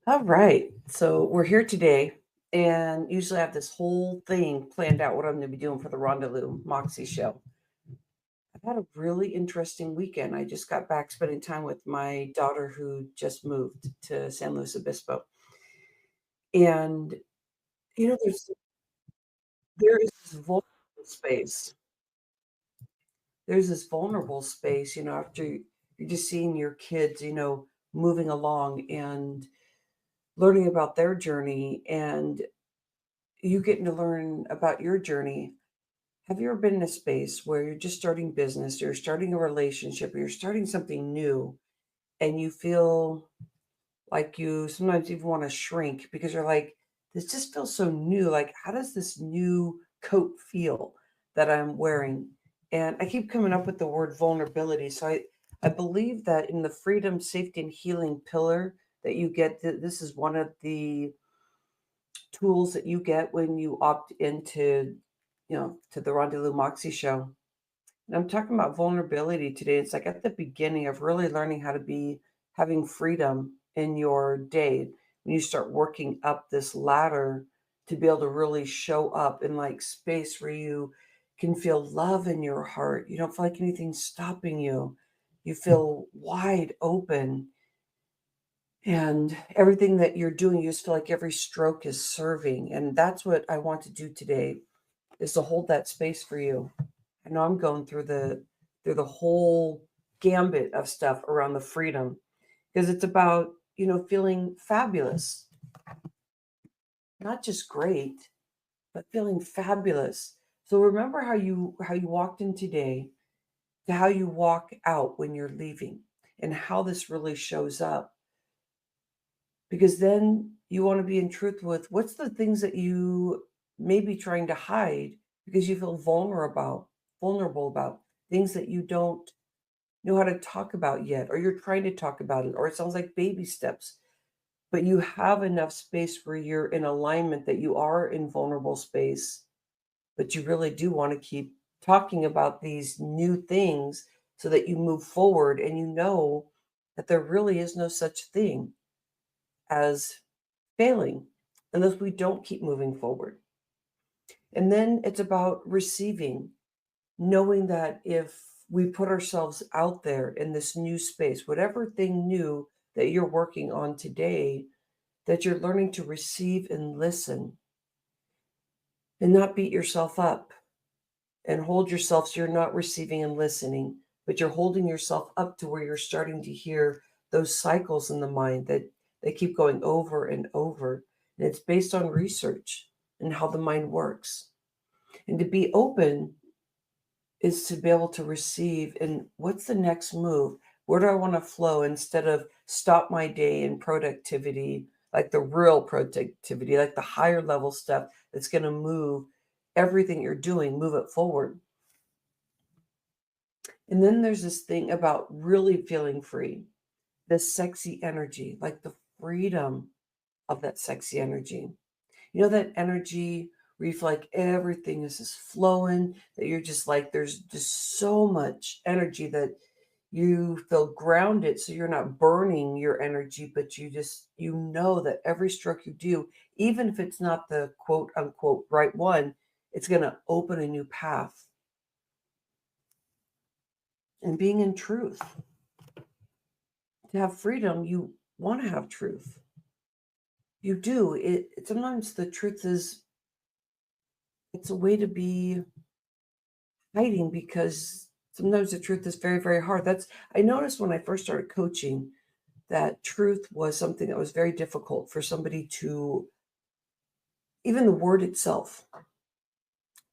All right. So we're here today, and usually I have this whole thing planned out what I'm going to be doing for the Rhonda Moxy show. I've had a really interesting weekend. I just got back spending time with my daughter who just moved to San Luis Obispo. And, there is this vulnerable space. There's this vulnerable space, after you're just seeing your kids, moving along and learning about their journey and you getting to learn about your journey. Have you ever been in a space where you're just starting business, or you're starting a relationship, or you're starting something new, and you feel like you sometimes even want to shrink because you're like, this just feels so new. Like, how does this new coat feel that I'm wearing? And I keep coming up with the word vulnerability. So I believe that in the freedom, safety, and healing pillar that you get, this is one of the tools that you get when you opt into, to the Rendezvous Moxie show. And I'm talking about vulnerability today. It's like at the beginning of really learning how to be having freedom in your day when you start working up this ladder to be able to really show up in like space where you can feel love in your heart. You don't feel like anything's stopping you. You feel wide open and everything that you're doing, you just feel like every stroke is serving. And that's what I want to do today is to hold that space for you. I know I'm going through the whole gambit of stuff around the freedom because it's about, feeling fabulous, not just great, but feeling fabulous. So remember how you walked in today to how you walk out when you're leaving and how this really shows up. Because then you want to be in truth with what's the things that you may be trying to hide because you feel vulnerable about things that you don't know how to talk about yet, or you're trying to talk about it, or it sounds like baby steps, but you have enough space where you're in alignment that you are in vulnerable space, but you really do want to keep talking about these new things so that you move forward and you know that there really is no such thing as failing unless we don't keep moving forward. And then it's about receiving, knowing that if we put ourselves out there in this new space, whatever thing new that you're working on today, that you're learning to receive and listen and not beat yourself up and hold yourself so you're not receiving and listening, but you're holding yourself up to where you're starting to hear those cycles in the mind that they keep going over and over. And it's based on research and how the mind works. And to be open is to be able to receive and what's the next move? Where do I want to flow instead of stop my day in productivity, like the real productivity, like the higher level stuff that's going to move everything you're doing, move it forward. And then there's this thing about really feeling free, the sexy energy, like the freedom of that sexy energy. You know, that energy where you feel like everything is just flowing, that you're just like, there's just so much energy that you feel grounded. So you're not burning your energy, but you know that every stroke you do, even if it's not the quote unquote right one, it's going to open a new path. And being in truth, to have freedom, you want to have truth. You do. Sometimes the truth is, it's a way to be hiding because sometimes the truth is very, very hard. I noticed when I first started coaching that truth was something that was very difficult for somebody to, even the word itself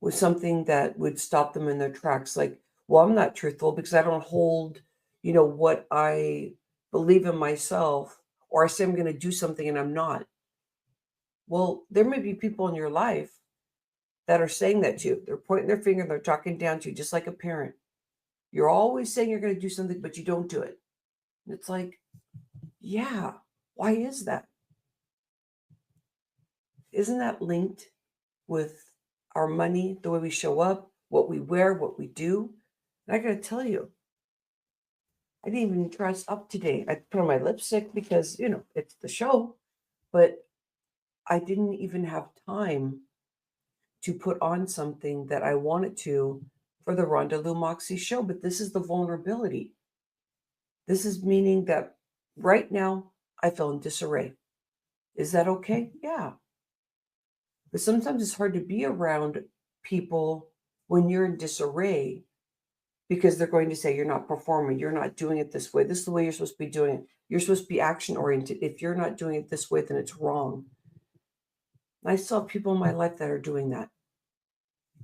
was something that would stop them in their tracks. Like, well, I'm not truthful because I don't hold, what I believe in myself, or I say I'm going to do something and I'm not. Well, there may be people in your life that are saying that to you. They're pointing their finger, they're talking down to you, just like a parent. You're always saying you're going to do something, but you don't do it. And it's like, yeah, why is that? Isn't that linked with our money, the way we show up, what we wear, what we do? And I got to tell you, I didn't even dress up today. I put on my lipstick because, it's the show. but I didn't even have time to put on something that I wanted to for the Rhonda Moxy show. But this is the vulnerability. This is meaning that right now I feel in disarray. Is that okay? Yeah. But sometimes it's hard to be around people when you're in disarray because they're going to say you're not performing, you're not doing it this way. This is the way you're supposed to be doing it. You're supposed to be action oriented. If you're not doing it this way, then it's wrong. And I still have people in my life that are doing that.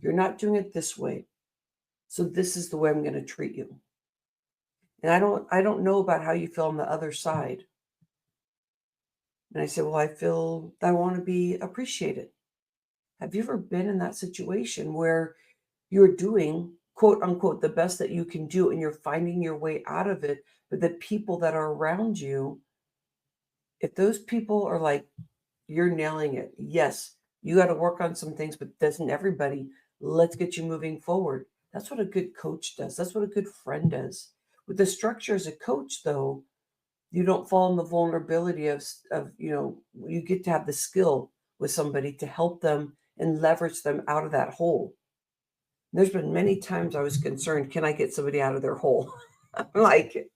You're not doing it this way. So this is the way I'm going to treat you. And I don't know about how you feel on the other side. And I say, well, I feel I want to be appreciated. Have you ever been in that situation where you're doing, quote unquote, the best that you can do and you're finding your way out of it, but the people that are around you, if those people are like, you're nailing it. Yes, you got to work on some things, but doesn't everybody? Let's get you moving forward. That's what a good coach does. That's what a good friend does. With the structure as a coach, though, you don't fall in the vulnerability of you get to have the skill with somebody to help them and leverage them out of that hole. There's been many times I was concerned, can I get somebody out of their hole? Like,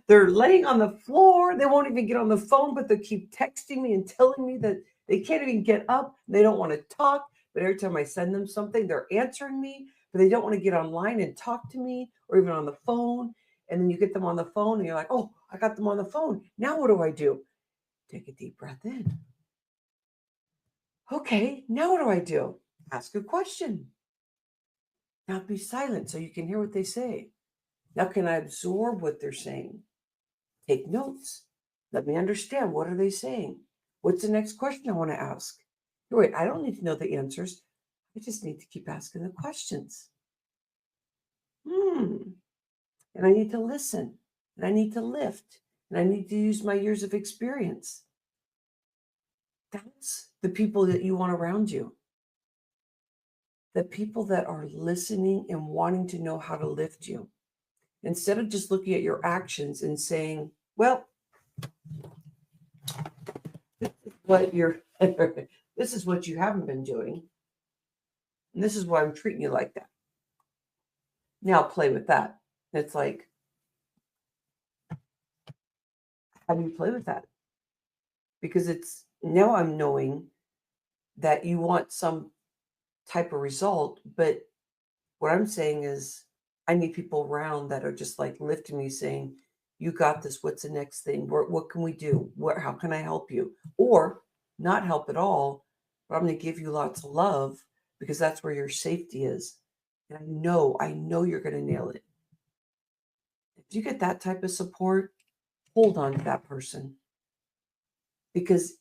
they're laying on the floor. They won't even get on the phone, but they keep texting me and telling me that they can't even get up. They don't want to talk. But every time I send them something, they're answering me, but they don't want to get online and talk to me or even on the phone. And then you get them on the phone and you're like, oh, I got them on the phone. Now what do? Take a deep breath in. Okay, now what do? Ask a question. Now be silent so you can hear what they say. Now, can I absorb what they're saying? Take notes. Let me understand. What are they saying? What's the next question I want to ask? Wait, I don't need to know the answers. I just need to keep asking the questions. And I need to listen. And I need to lift. And I need to use my years of experience. That's the people that you want around you. The people that are listening and wanting to know how to lift you. Instead of just looking at your actions and saying, well, what you're this is what you haven't been doing, and this is why I'm treating you like that. Now play with that. It's like, how do you play with that? Because it's now I'm knowing that you want some type of result, but what I'm saying is I need people around that are just like lifting me, saying, you got this. What's the next thing? What can we do? How can I help you? Or not help at all, but I'm going to give you lots of love because that's where your safety is. And I know you're going to nail it. If you get that type of support, hold on to that person. Because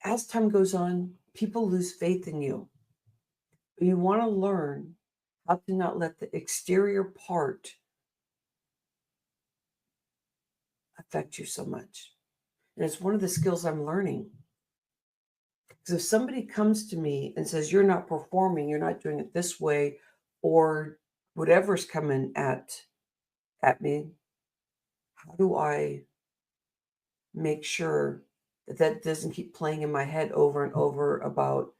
as time goes on, people lose faith in you. But you want to learn how to not let the exterior part affect you so much. And it's one of the skills I'm learning. Because if somebody comes to me and says, you're not performing, you're not doing it this way, or whatever's coming at me, how do I make sure that that doesn't keep playing in my head over and over about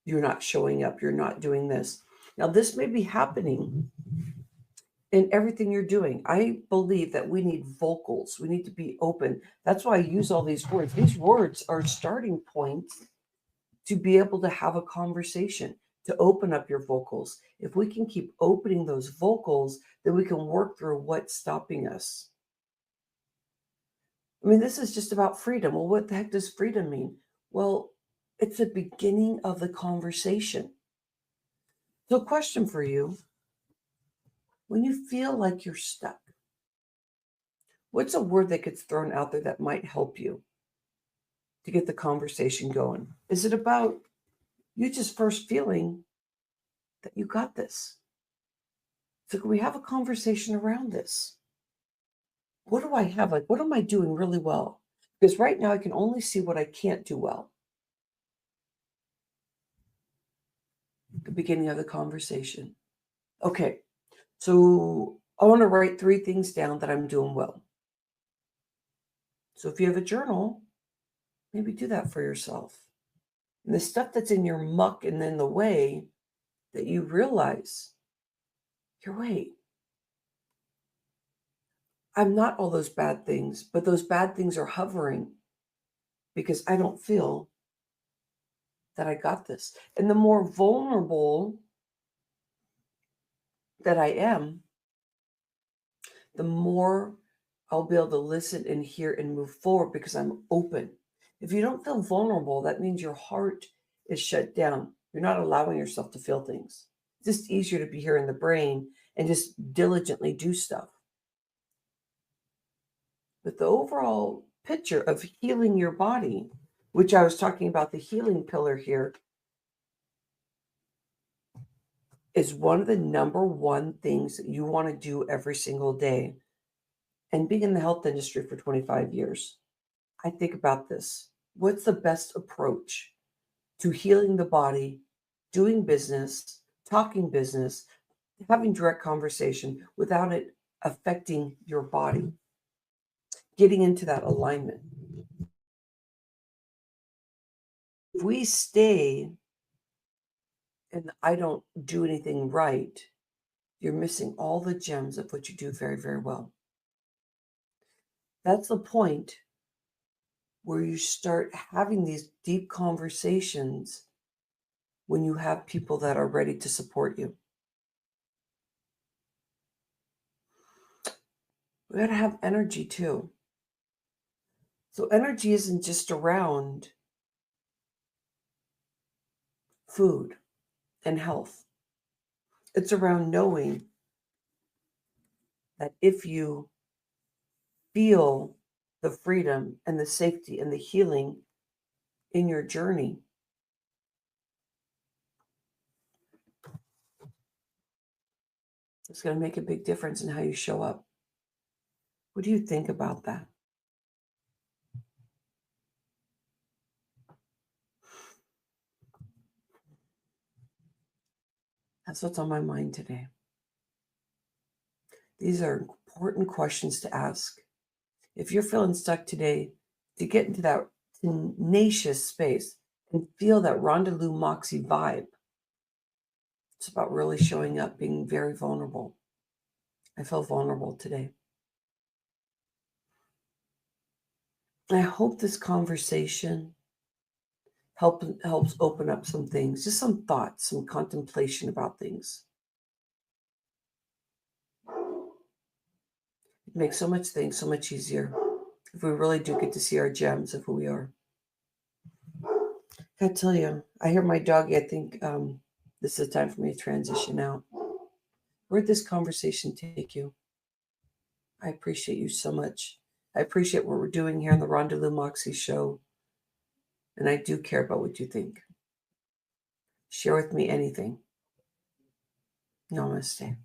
you're not showing up, you're not doing this? Now, this may be happening in everything you're doing. I believe that we need vocals. We need to be open. That's why I use all these words. These words are starting points to be able to have a conversation, to open up your vocals. If we can keep opening those vocals, then we can work through what's stopping us. I mean, this is just about freedom. Well, what the heck does freedom mean? Well, it's the beginning of the conversation. So, question for you: when you feel like you're stuck, what's a word that gets thrown out there that might help you to get the conversation going? Is it about you just first feeling that you got this? So can we have a conversation around this? What do I have? Like, what am I doing really well? Because right now I can only see what I can't do well. The beginning of the conversation. Okay, so I want to write 3 things down that I'm doing well. So if you have a journal, Maybe do that for yourself. And the stuff that's in your muck and in the way that you realize, wait, I'm not all those bad things, but those bad things are hovering because I don't feel that I got this. And the more vulnerable that I am, the more I'll be able to listen and hear and move forward because I'm open. If you don't feel vulnerable, that means your heart is shut down. You're not allowing yourself to feel things. It's just easier to be here in the brain and just diligently do stuff. But the overall picture of healing your body, which I was talking about, the healing pillar here, is one of the number one things that you want to do every single day. And being in the health industry for 25 years, I think about this. What's the best approach to healing the body, doing business, talking business, having direct conversation without it affecting your body, getting into that alignment? If we stay and I don't do anything right, you're missing all the gems of what you do very, very well. That's the point where you start having these deep conversations when you have people that are ready to support you. We got to have energy too. So energy isn't just around food and health. It's around knowing that if you feel the freedom and the safety and the healing in your journey, it's going to make a big difference in how you show up. What do you think about that? That's what's on my mind today. These are important questions to ask. If you're feeling stuck today, to get into that tenacious space and feel that Rhonda Moxy vibe, it's about really showing up, being very vulnerable. I feel vulnerable today. I hope this conversation helps open up some things, just some thoughts, some contemplation about things. It makes so much things so much easier if we really do get to see our gems of who we are. I tell you, I hear my doggy. I think this is time for me to transition out. Where'd this conversation take you? I appreciate you so much. I appreciate what we're doing here on the Rhonda Moxy show. And I do care about what you think. Share with me anything. Namaste.